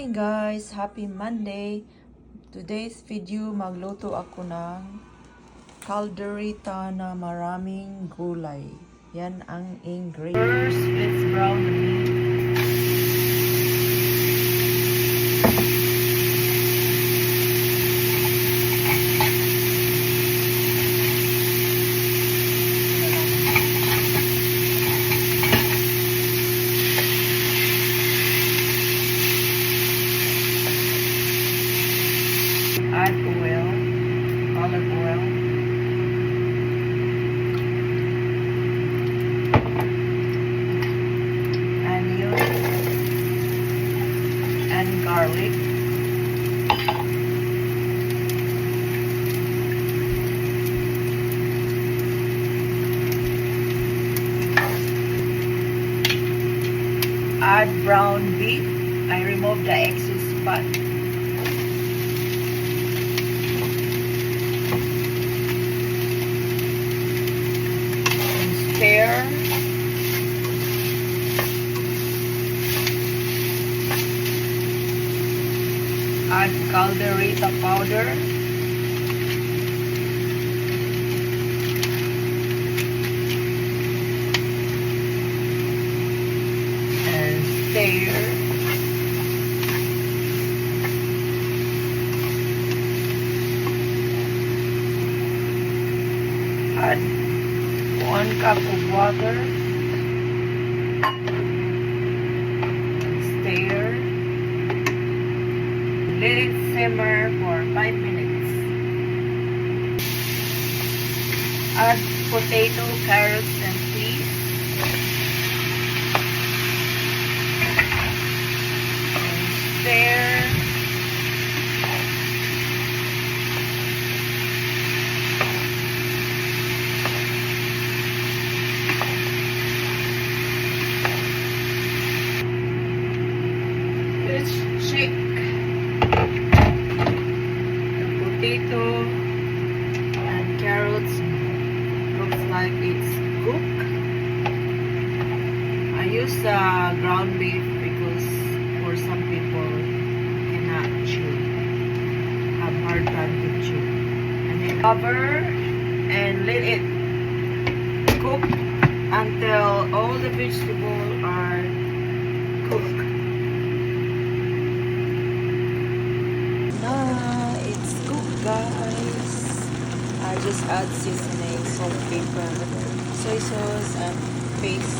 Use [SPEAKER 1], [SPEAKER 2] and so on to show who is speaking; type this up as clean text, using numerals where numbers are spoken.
[SPEAKER 1] Hey guys, happy Monday. Today's video magluto ako ng calderita na maraming gulay. Yan ang ingredients. First, let's brown the meat. Add oil, olive oil, onion, and garlic. Add brown beef. I remove the excess fat. Stir. Add calderita powder. And stir. Add 1 cup of water. Stir. Let it simmer for 5 minutes. Add potato, carrots, and peas. Stir. Shake the potato and carrots. Looks like it's cooked. I use ground beef because for some people cannot chew, have hard time to chew. And then cover and let it cook until all the vegetables are cooked. It's cooked, guys. I just add seasoning, salt, pepper, soy sauce, and fish.